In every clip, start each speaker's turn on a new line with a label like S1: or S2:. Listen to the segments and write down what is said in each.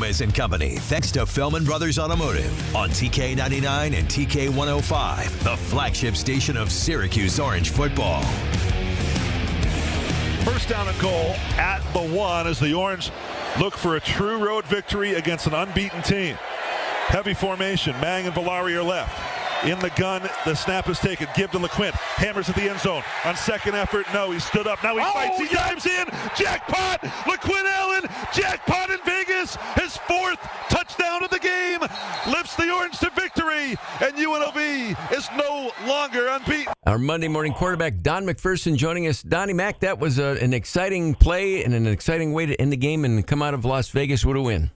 S1: Gomez and Company, thanks to Fellman Brothers Automotive on TK99 and TK105, the flagship station of Syracuse Orange football.
S2: First down and goal at the 1 as the Orange look for a true road victory against an unbeaten team. Heavy formation. Mang and Villari are left. In the gun, the snap is taken. Give to LeQuint. Hammers at the end zone. On second effort, no, he stood up. Now he fights. He dives in. Jackpot! LeQuint Allen, jackpot in Vegas. His 4th touchdown of the game. Lifts the Orange to victory. And UNLV is no longer unbeaten.
S3: Our Monday morning quarterback, Don McPherson, joining us. Donnie Mac, that was an exciting play and an exciting way to end the game and come out of Las Vegas with a win.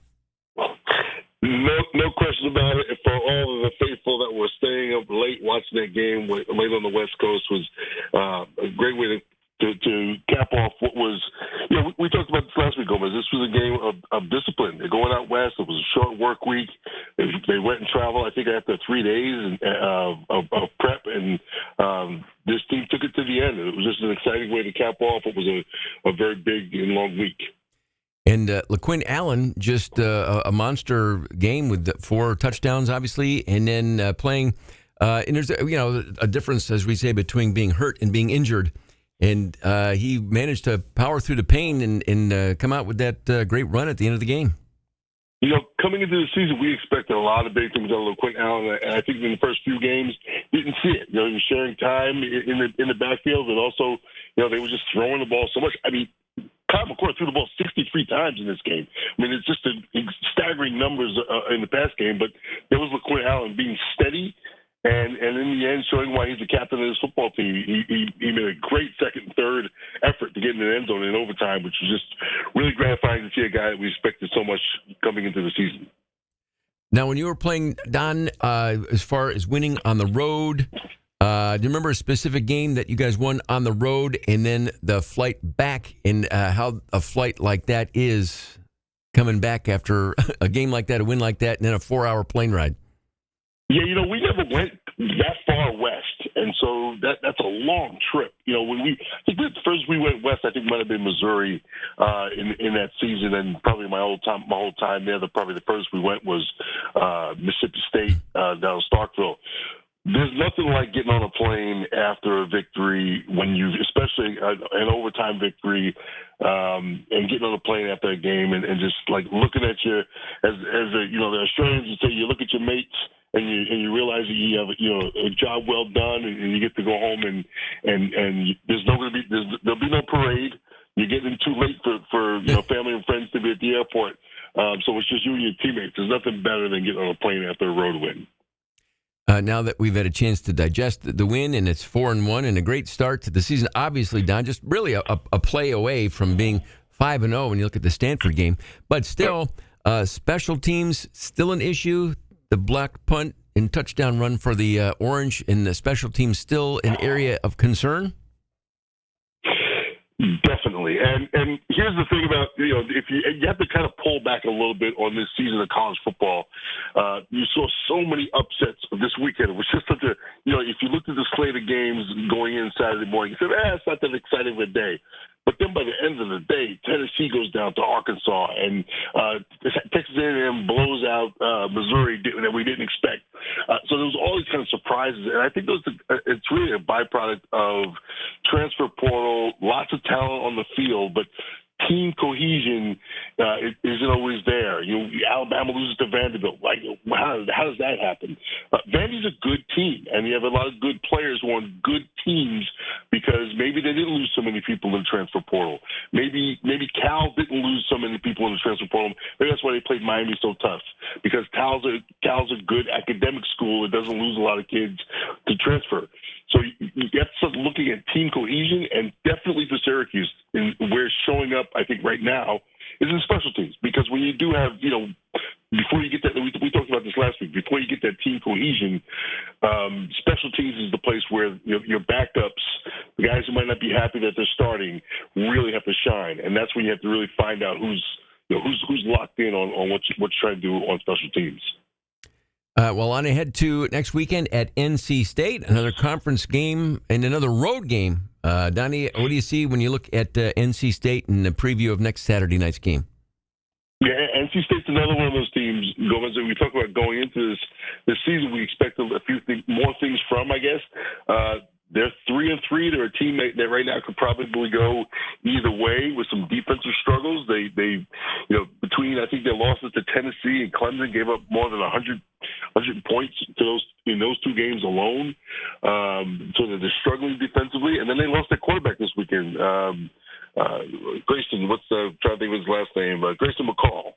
S4: No question about it. For all of the faithful that were staying up late watching that game late on the West Coast was a great way to cap off what was, we talked about this last week, Gomez. This was a game of discipline. They're going out west. It was a short work week. They went and traveled, I think, after 3 days of prep, and this team took it to the end. It was just an exciting way to cap off what was a very big and long week.
S3: And LeQuint Allen, just a monster game with 4 touchdowns, obviously, and then playing. And there's a difference, as we say, between being hurt and being injured. And he managed to power through the pain and come out with that great run at the end of the game.
S4: Coming into the season, we expected a lot of big things out of LeQuint Allen, and I think in the first few games, didn't see it. He was sharing time in the backfield, and also, they were just throwing the ball so much. I mean, Kyle McCord threw the ball 63 times in this game. I mean, it's just staggering numbers in the past game, but there was LeQuint Allen being steady and in the end showing why he's the captain of this football team. He made a great second and third effort to get in the end zone in overtime, which was just really gratifying to see a guy that we expected so much coming into the season.
S3: Now, when you were playing, Don, as far as winning on the road, do you remember a specific game that you guys won on the road and then the flight back and how a flight like that is coming back after a game like that, a win like that, and then a 4-hour plane ride?
S4: Yeah, we never went that far west, and so that's a long trip. When I think the first we went west, I think it might have been Missouri in that season, and probably my whole time there. Probably the first we went was Mississippi State down in Starkville. There's nothing like getting on a plane after a victory especially an overtime victory, and getting on a plane after a game and just like looking at the Australians would say, you look at your mates and you realize that you have a job well done, and you get to go home and there'll be no parade. You're getting too late for family and friends to be at the airport, so it's just you and your teammates. There's nothing better than getting on a plane after a road win.
S3: Now that we've had a chance to digest the win, and it's 4-1 and a great start to the season, obviously, Don, just really a play away from being 5-0 when you look at the Stanford game. But still, special teams still an issue. The blocked punt and touchdown run for the Orange and the special teams still an area of concern?
S4: Definitely. And here's the thing about, if you have to kind of pull back a little bit on this season of college football. You saw so many upsets this weekend. It was just such a, if you looked at the slate of games going in Saturday morning, you said, it's not that exciting of a day. But then by the end of the day, Tennessee goes down to Arkansas, and Texas A&M blows out Missouri that we didn't expect. So there was all these kind of surprises, and I think it's really a byproduct of transfer portal, lots of talent on the field, but team cohesion isn't always there. Alabama loses to Vanderbilt. How does that happen? Vandy's a good team, and you have a lot of good players who are on good teams because maybe they didn't lose so many people in the transfer portal. Maybe Cal didn't lose so many people in the transfer portal. Maybe that's why they played Miami so tough, because Cal's a good academic school. It doesn't lose a lot of kids to transfer. So you have to start looking at team cohesion, and definitely for Syracuse, where it's showing up, I think, right now, is in special teams. Because when you do have, before you get that, we talked about this last week, before you get that team cohesion, special teams is the place where your backups, the guys who might not be happy that they're starting, really have to shine. And that's when you have to really find out who's locked in on what you're trying to do on special teams.
S3: Well, on ahead to next weekend at NC State, another conference game and another road game. Donnie, what do you see when you look at NC State and the preview of next Saturday night's game?
S4: Yeah, NC State's another one of those teams, Gomez, that we talk about going into this season. We expect a few more things from, I guess. They're 3-3. They're a team that right now could probably go either way with some defensive struggles. They between, I think, their losses to Tennessee and Clemson gave up more than 100 points to those in those two games alone. So they're struggling defensively, and then they lost their quarterback this weekend. Grayson, trying to think of his last name? Grayson McCall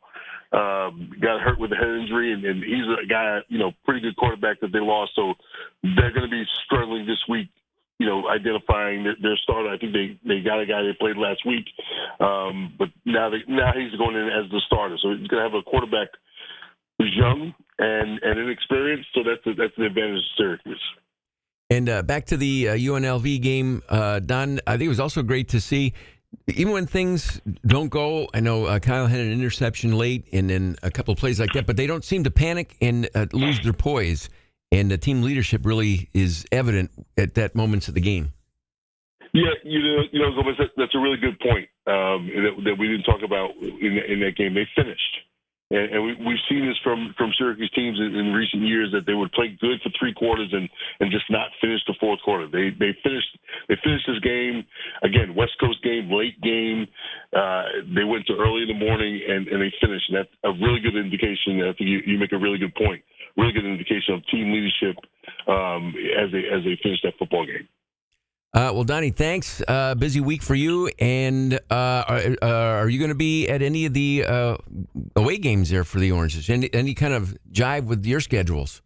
S4: got hurt with a head injury, and he's a guy, pretty good quarterback that they lost. So they're going to be struggling this week, identifying their starter. I think they got a guy they played last week, but now he's going in as the starter. So he's going to have a quarterback who's young and inexperienced. So that's an advantage to Syracuse.
S3: And back to the UNLV game, Don, I think it was also great to see, even when things don't go, I know Kyle had an interception late and then a couple of plays like that, but they don't seem to panic and lose their poise. And the team leadership really is evident at that moments of the game.
S4: Yeah, Gomez, that's a really good point that we didn't talk about in that game. They finished. And we've seen this from Syracuse teams in recent years, that they would play good for three quarters and just not finish the fourth quarter. They finished this game, again, West Coast game, late game. They went to early in the morning and they finished. And that's a really good indication. I think you make a really good point. Really good indication of team leadership as they finish that football game.
S3: Well, Donnie, thanks. Busy week for you. And are you going to be at any of the away games there for the Oranges? Any kind of jive with your schedules?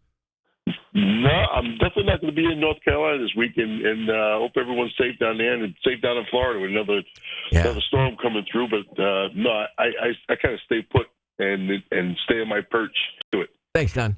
S4: No, I'm definitely not going to be in North Carolina this week, and hope everyone's safe down there and safe down in Florida with another storm coming through. But no, I kind of stay put and stay on my perch to it.
S3: Thanks, Don.